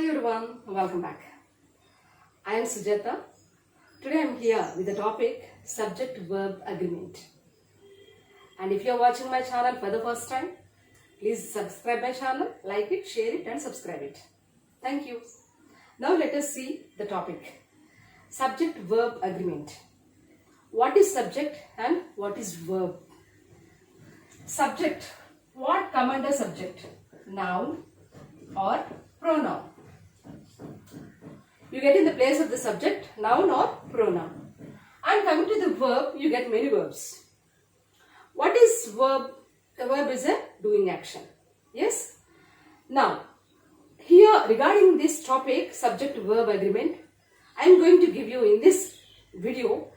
Hi everyone, welcome back. I am Sujata. Today I am here with the topic Subject Verb Agreement. And if you are watching my channel for the first time, please subscribe my channel, like it, share it and subscribe it. Thank you. Now let us see the topic. Subject Verb Agreement. What is subject and what is verb? Subject. What come under subject? Noun or pronoun. You get in the place of the subject, noun or pronoun. And coming to the verb, you get many verbs. What is verb? The verb is a doing action. Yes? Now, here regarding this topic, subject verb agreement, I am going to give you in this video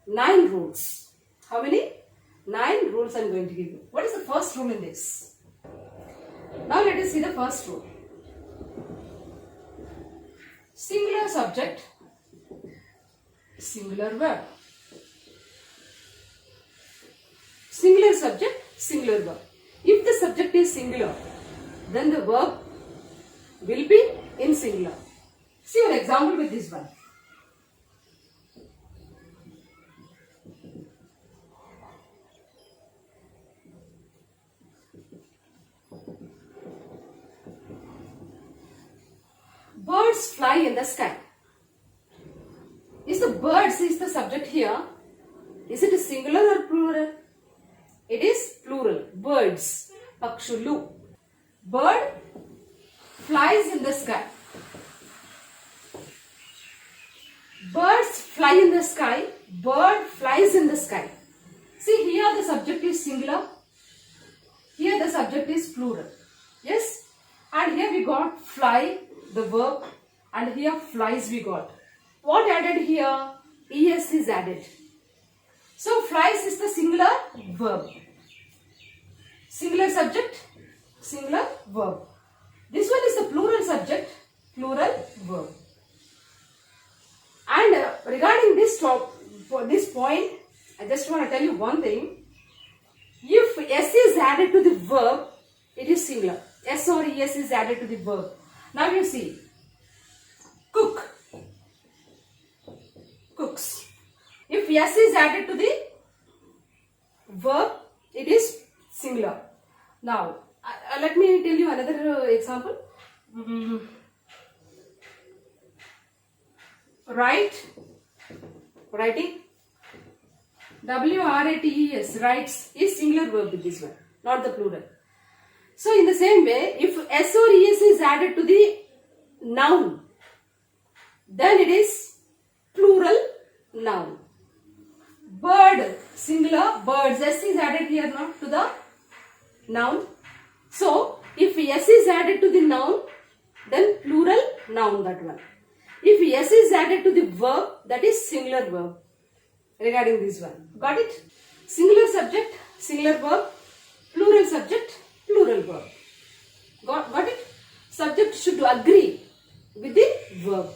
9 rules. How many? 9 rules I am going to give you. What is the first rule in this? Now let us see the first rule. Singular subject, singular verb. Singular subject, singular verb. If the subject is singular, then the verb will be in singular. See an example with this one. Birds fly in the sky. Is the birds is the subject here? Is it a singular or plural? It is plural. Birds. Pakshulu. Bird flies in the sky. Birds fly in the sky. Bird flies in the sky. See, here the subject is singular. Here the subject is plural. Yes? And here we got fly, the verb, and here flies we got. What added here? Es is added. So flies is the singular verb. Singular subject, singular verb. This one is the plural subject, plural verb. And regarding this point, I just want to tell you one thing. If s is added to the verb, it is singular. S or es is added to the verb. Now you see, cook, cooks. If s is added to the verb, it is singular. Now, let me tell you another example. Write, writing. W-R-A-T-E-S, writes, is singular verb with this one, not the plural. So, in the same way, if S or ES is added to the noun, then it is plural noun. Bird, singular, birds, S is added here now to the noun. So, if S is added to the noun, then plural noun that one. If S is added to the verb, that is singular verb. Regarding this one. Got it? Singular subject, singular verb, plural subject, plural verb. Got it? Subject should agree with the verb.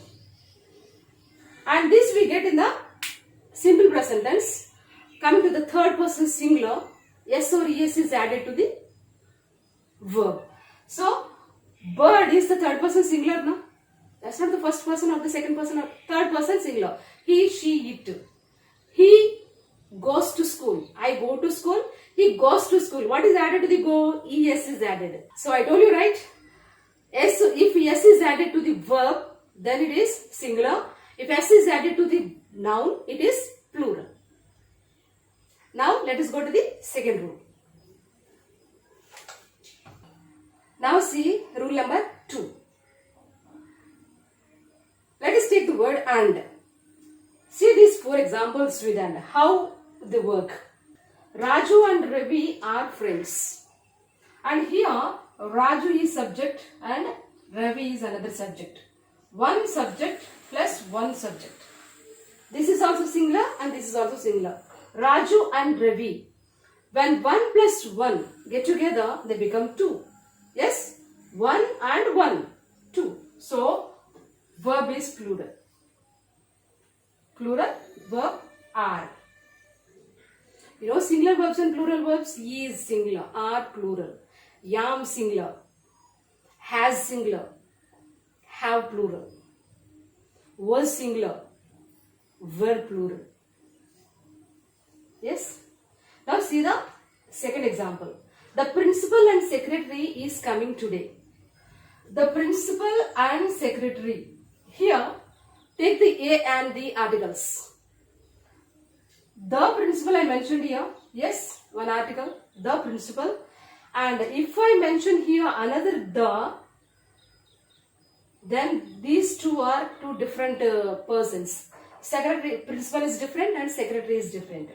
And this we get in the simple present tense. Coming to the third person singular, S or ES is added to the verb. So, bird is the third person singular now. That's not the first person or the second person or third person singular. He, she, it. He goes to school. I go to school. He goes to school. What is added to the go? Es is added. So I told you, right? S, if S is added to the verb, then it is singular. If S is added to the noun, it is plural. Now let us go to the second rule. Now see rule number 2. Let us take the word and. See these 4 examples with and. How they work. Raju and Ravi are friends. And here Raju is subject and Ravi is another subject. One subject plus one subject. This is also singular and this is also singular. Raju and Ravi. When 1 plus 1 get together, they become 2. Yes? 1 and 1. 2. So, verb is plural. Plural verb are. You know singular verbs and plural verbs? Is singular, are plural. Yam singular. Has singular. have plural. Was singular, were plural. Yes. Now see the second example. The principal and secretary is coming today. The principal and secretary. Here, take the A and the articles. The principal I mentioned here. Yes, one article. The principal. And if I mention here another the, then these two are two different persons. Secretary, principal is different and secretary is different.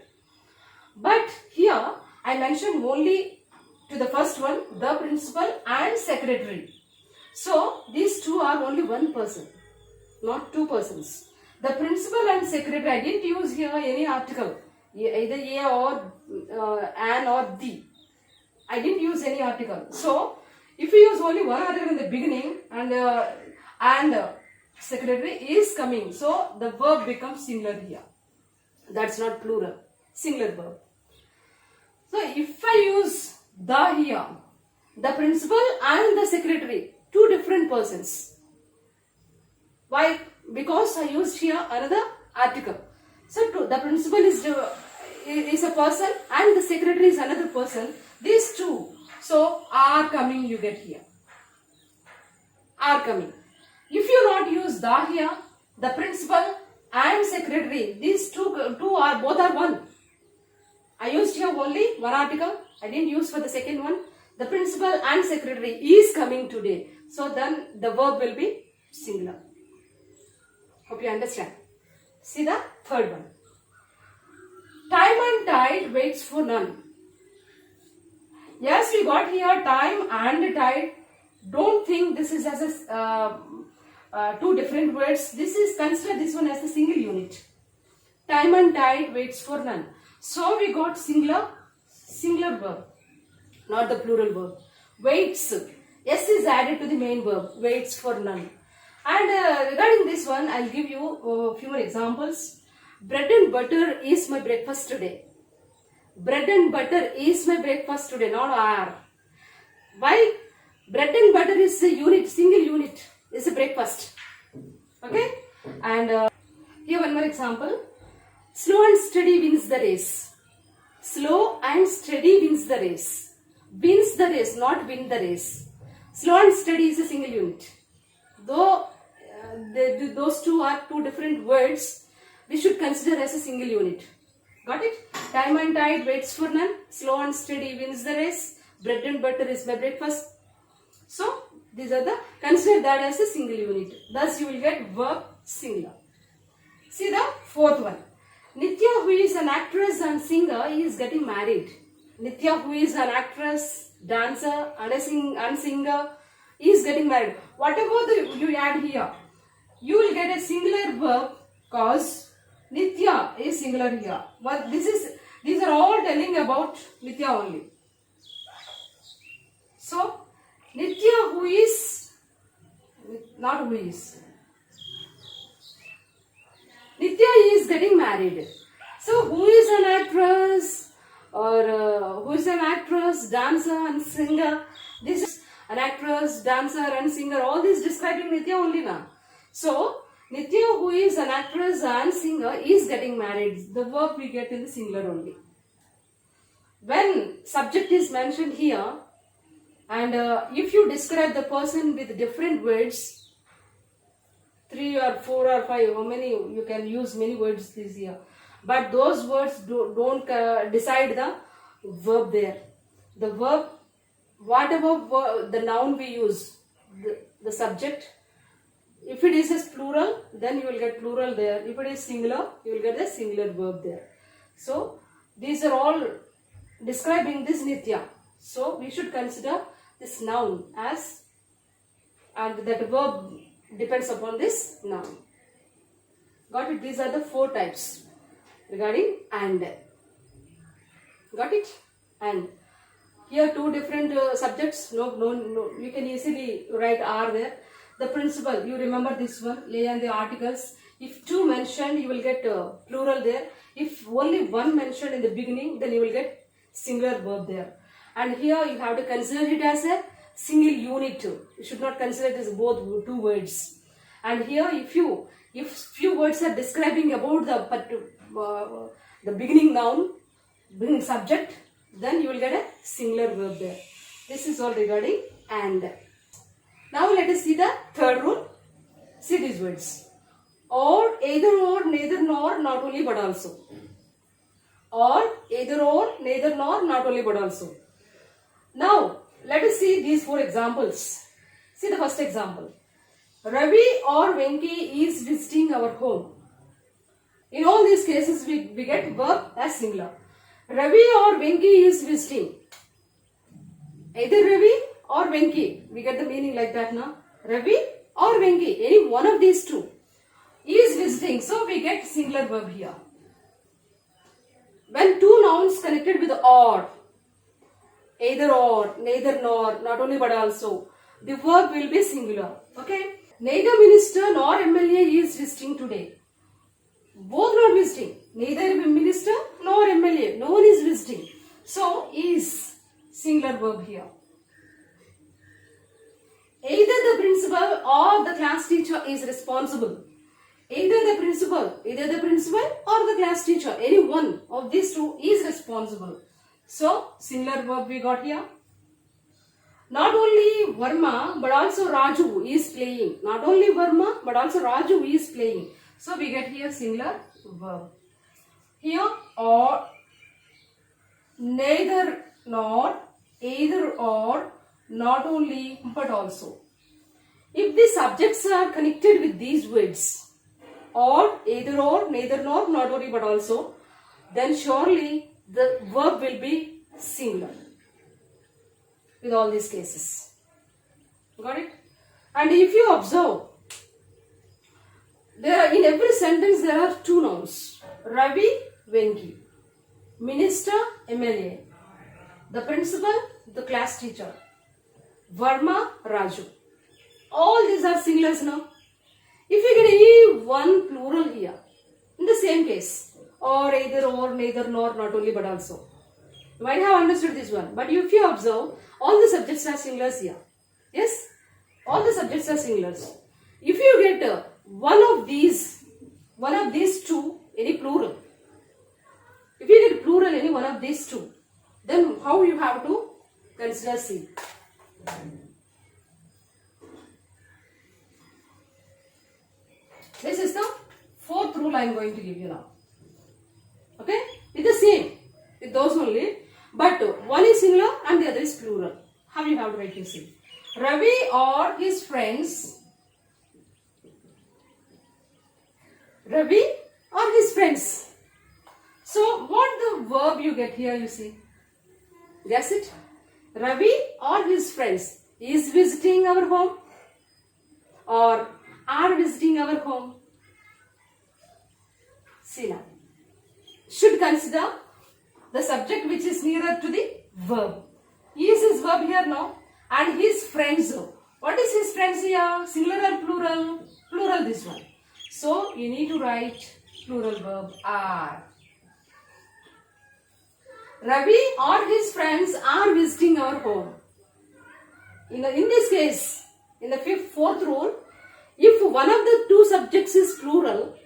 But here I mentioned only to the first one, the principal and secretary. So these two are only one person, not two persons. The principal and secretary, I didn't use here any article, either a or an or the. I didn't use any article. So if you use only one article in the beginning and secretary is coming, so the verb becomes singular here. That's not plural, singular verb. So if I use the here, the principal and the secretary, two different persons. Why? Because I used here another article. So the principal is a person and the secretary is another person. These two, so are coming you get here. Are coming. If you not use the here, the principal and secretary, these two are both are one. I used here only one article. I didn't use for the second one. The principal and secretary is coming today. So then the verb will be singular. Hope you understand. See the third one. Time and tide waits for none. Yes, we got here time and tide. Don't think this is as a two different words. This is, consider this one as a single unit. Time and tide waits for none. So we got singular verb, not the plural verb. Waits. S is added to the main verb. Waits for none. And regarding this one, I'll give you a few more examples. Bread and butter is my breakfast today. Bread and butter is my breakfast today, not are. Why? Bread and butter is a unit, single unit. It's a breakfast. Okay? And here one more example. Slow and steady wins the race. Slow and steady wins the race. Wins the race, not win the race. Slow and steady is a single unit. Though those two are two different words, we should consider as a single unit. Got it? Time and tide waits for none. Slow and steady wins the race. Bread and butter is my breakfast. So these are the, consider that as a single unit. Thus you will get verb singular. See the fourth one. Nitya, who is an actress and singer, is getting married. Nitya, who is an actress, dancer and singer, is getting married. Whatever you add here, you will get a singular verb cause Nitya is singular here. But these are all telling about Nitya only. So Nitya, who is, not who is. Nitya is getting married. So who is an actress or who is an actress, dancer and singer? This is an actress, dancer and singer. All this describing Nitya only now. So Nitya, who is an actress and singer, is getting married. The verb we get in the singular only. When subject is mentioned here, and if you describe the person with different words, 3 or 4 or 5, how many, you can use many words this year. But those words don't decide the verb there. The verb, whatever the noun we use, the subject, if it is a plural, then you will get plural there. If it is singular, you will get the singular verb there. So these are all describing this Nitya. So we should consider this noun as, and that verb depends upon this noun. Got it? These are the 4 types regarding and. Got it? And here 2 different subjects. No, you can easily write are there. The principal, you remember this one, lay and the articles. If 2 mentioned, you will get plural there. If only 1 mentioned in the beginning, then you will get singular verb there. And here you have to consider it as a single unit. You should not consider it as both two words. And here, if few words are describing about the beginning noun, beginning subject, then you will get a singular verb there. This is all regarding and. Now let us see the third rule. See these words. Or, either or, neither nor, not only but also. Or, either or, neither nor, not only but also. Now, let us see these four examples. See the first example. Ravi or Venki is visiting our home. In all these cases, we get verb as singular. Ravi or Venki is visiting. Either Ravi or Venki. We get the meaning like that now. Ravi or Venki. Any one of these two is visiting. So, we get singular verb here. When two nouns connected with or, either or, neither nor, not only but also, the verb will be singular. Okay? Neither minister nor MLA is visiting today. Both not visiting. Neither minister nor MLA. No one is visiting. So, is singular verb here. Either the principal or the class teacher is responsible. Either the principal or the class teacher, any one of these two is responsible. So, singular verb we got here. Not only Varma but also Raju is playing. Not only Varma but also Raju is playing. So, we get here singular verb. Here, or, neither nor, either or, not only but also. If the subjects are connected with these words, or, either or, neither nor, not only but also, then surely the verb will be singular with all these cases. Got it? And if you observe, in every sentence there are two nouns. Ravi, Venki. Minister, MLA. The principal, the class teacher. Varma, Raju. All these are singulars now. If you get any one plural here, in the same case, or, either or, neither nor, not only but also. You might have understood this one. But if you observe, all the subjects are singulars here. Yes? All the subjects are singulars. If you get one of these two, any plural. If you get plural, any one of these two, then how you have to consider C? This is the fourth rule I am going to give you now. Okay? It's the same with those only. But one is singular and the other is plural. How you have to write this in? Ravi or his friends. Ravi or his friends. So, what the verb you get here, you see? Guess it? Ravi or his friends is visiting our home or are visiting our home. See now. Should consider the subject which is nearer to the verb. Is his verb here now and his friends. What is his friends here? Singular or plural? Plural this one. So, you need to write plural verb are. Ravi or his friends are visiting our home. In this case, in the fourth rule, if one of the two subjects is plural,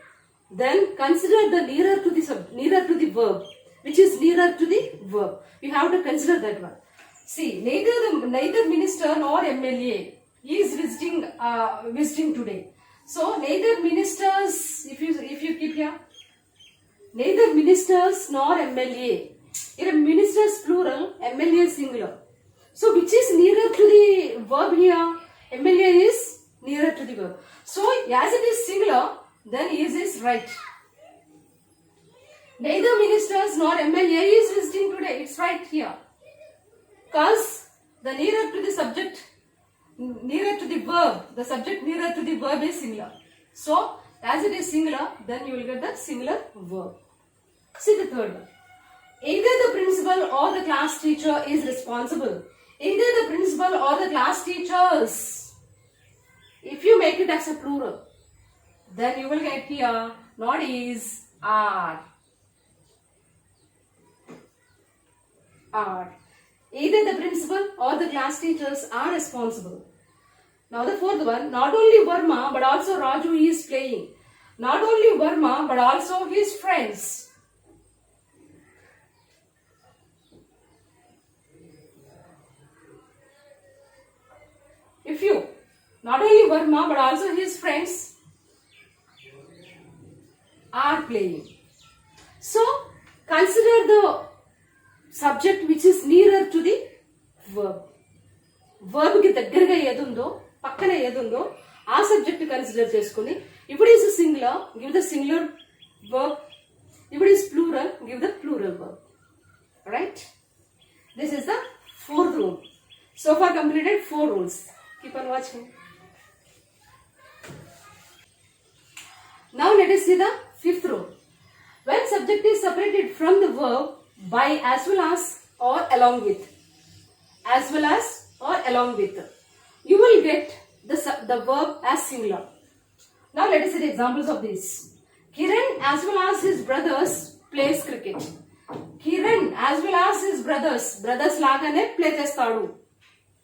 then consider the nearer to the verb, which is nearer to the verb. You have to consider that one. See, neither minister nor MLA is visiting today. So neither ministers, if you keep here, neither ministers nor MLA. Here minister is plural, MLA is singular. So which is nearer to the verb here? MLA is nearer to the verb. So as it is singular, then is right. Neither ministers nor MLA is visiting today. It's right here. Because the nearer to the subject, nearer to the verb, the subject nearer to the verb is singular. So as it is singular, then you will get the singular verb. See the third one. Either the principal or the class teacher is responsible. Either the principal or the class teachers. If you make it as a plural, then you will get here not is, are. Either the principal or the class teachers are responsible. Now the fourth one, not only Verma but also Raju is playing. Not only Verma but also his friends. If you, not only Verma but also his friends are playing. So consider the subject which is nearer to the verb. Verb ki దగ్గరగా ఏదుందో పక్కన ఏదుందో ఆ subject consider చేసుకుని if it is a singular give the singular verb, if it is plural give the plural verb. Right? This is the fourth rule. So far completed 4 rules. Keep on watching. Now let us see the fifth rule. When subject is separated from the verb by as well as or along with, as well as or along with, you will get the verb as singular. Now let us see the examples of this. Kiran as well as his brothers plays cricket. Kiran as well as his brothers lagane play chestadu.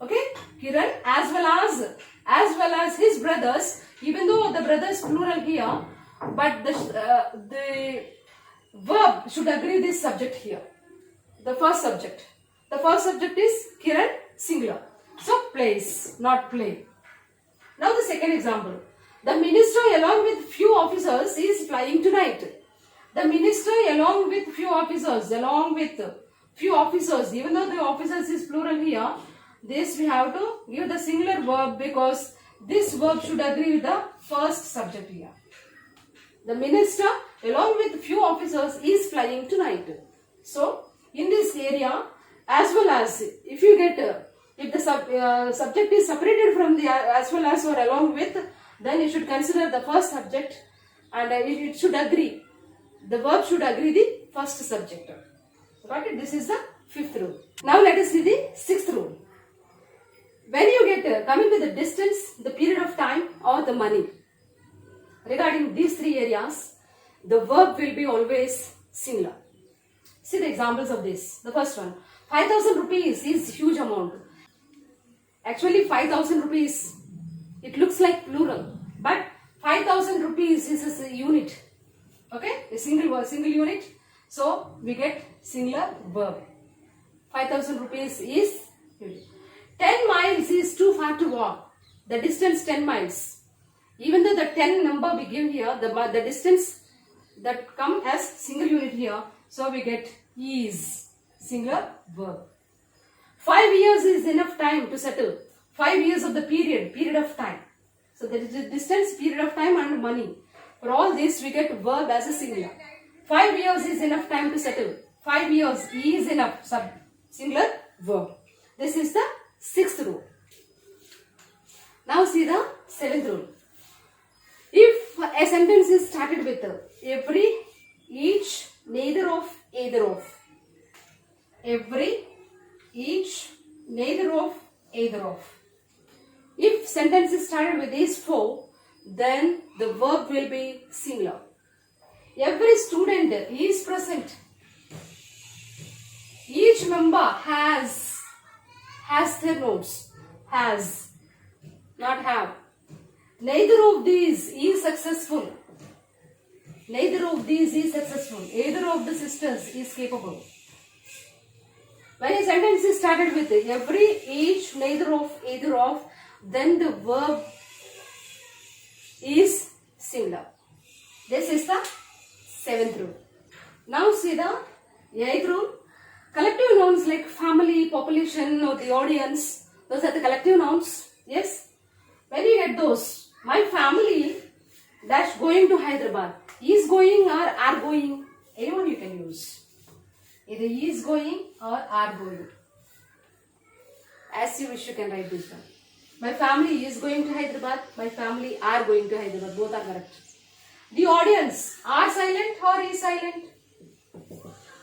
Okay? Kiran as well as his brothers, even though the brothers plural here, but the verb should agree this subject here. The first subject is Kiran, singular. So plays, not play. Now the second example. The minister along with few officers is flying tonight. The minister along with few officers, even though the officers is plural here, this we have to give the singular verb because this verb should agree with the first subject here. The minister along with few officers is flying tonight. So in this area, as well as if you get if the subject is separated from the as well as or along with, then you should consider the first subject and it should agree. The verb should agree the first subject. Got it? This is the fifth rule. Now let us see the sixth rule. When you get coming with the distance, the period of time or the money, regarding these 3 areas, the verb will be always singular. See the examples of this. The first one, 5,000 rupees is huge amount. Actually 5,000 rupees, it looks like plural, but 5,000 rupees is a unit. Okay, a single unit. So we get singular verb. 5,000 rupees is unit. 10 miles is too far to walk. The distance 10 miles. Even though the 10 number we give here, the distance that come as single unit here, so we get is singular verb. 5 years is enough time to settle. 5 years of the period of time. So there is a distance, period of time and money. For all this we get verb as a singular. 5 years is enough time to settle. 5 years is enough, singular verb. This is the sixth rule. Now see the seventh rule. If a sentence is started with every, each, neither of, either of. Every, each, neither of, either of. If sentence is started with these 4, then the verb will be singular. Every student is present. Each member has their notes. Has, not have. Neither of these is successful. Neither of these is successful. Either of the sisters is capable. When a sentence is started with every, each, neither of, either of, then the verb is singular. This is the seventh rule. Now see the eighth rule. Collective nouns like family, population or the audience, those are the collective nouns. Yes? When you get those, my family dash going to Hyderabad. Is going or are going. Anyone you can use. Either is going or are going. As you wish you can write this one. My family is going to Hyderabad. My family are going to Hyderabad. Both are correct. The audience are silent or is silent.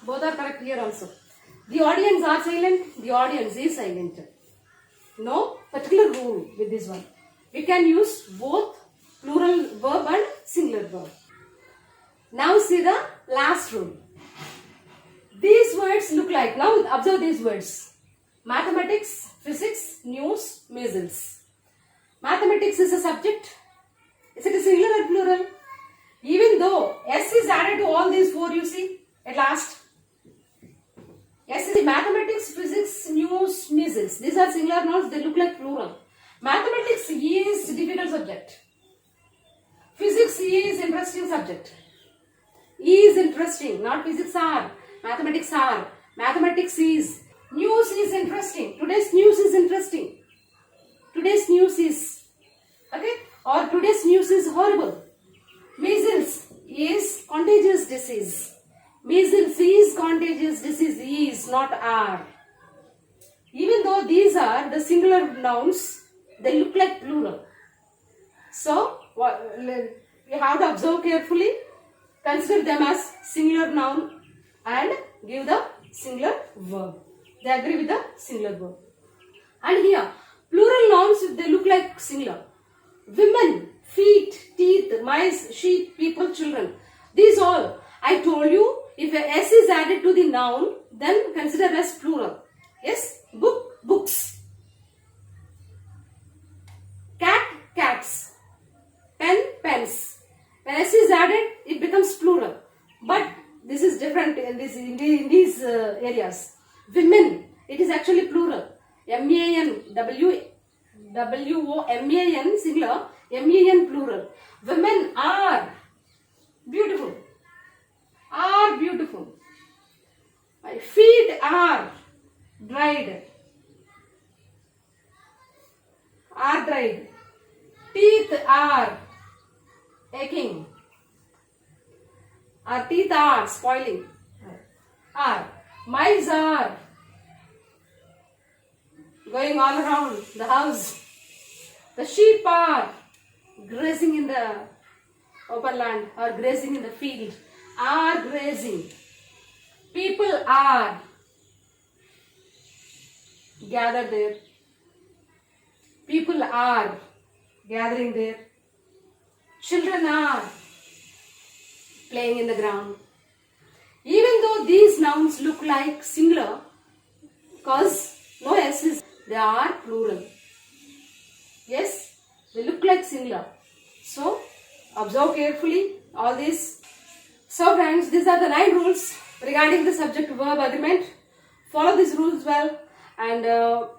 Both are correct here also. The audience are silent. The audience is silent. No particular rule with this one. We can use both plural verb and singular verb. Now see the last rule. These words look like, now observe these words. Mathematics, physics, news, measles. Mathematics is a subject. Is it a singular or plural? Even though S is added to all these four, you see, at last. S is mathematics, physics, news, measles. These are singular nouns, they look like plural. Mathematics is difficult subject. Physics is interesting subject. E is interesting, not physics are. Mathematics are. Mathematics is. News is interesting. Today's news is interesting. Today's news is. Okay? Or today's news is horrible. Measles is contagious disease. Measles is contagious disease. Is, not are. Even though these are the singular nouns, they look like plural. So, you have to observe carefully. Consider them as singular noun and give the singular verb. They agree with the singular verb. And here, plural nouns, they look like singular. Women, feet, teeth, mice, sheep, people, children. These all, I told you, if a S is added to the noun, then consider as plural. Yes, book, books. Cat, cats. Pen, pens. When S is added, it becomes plural. But this is different in these areas. Women, it is actually plural. M-A-N, W-O-M-A-N, singular. M-A-N, plural. Women are beautiful. Are beautiful. My feet are dried. Are dried. Teeth are aching. Our teeth are spoiling. Are. Mice are going all around the house. The sheep are grazing in the open land or grazing in the field. Are grazing. People are gathered there. People are gathering there. Children are playing in the ground. Even though these nouns look like singular, because no S is, they are plural. Yes, they look like singular. So, observe carefully all these. So friends, these are the 9 rules regarding the subject verb agreement. Follow these rules well. And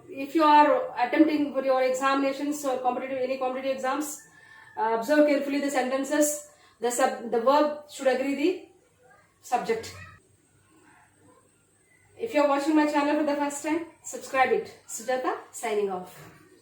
if you are attempting for your examinations or any competitive exams, observe carefully the sentences. The verb should agree the subject. If you are watching my channel for the first time, subscribe it. Sujata signing off.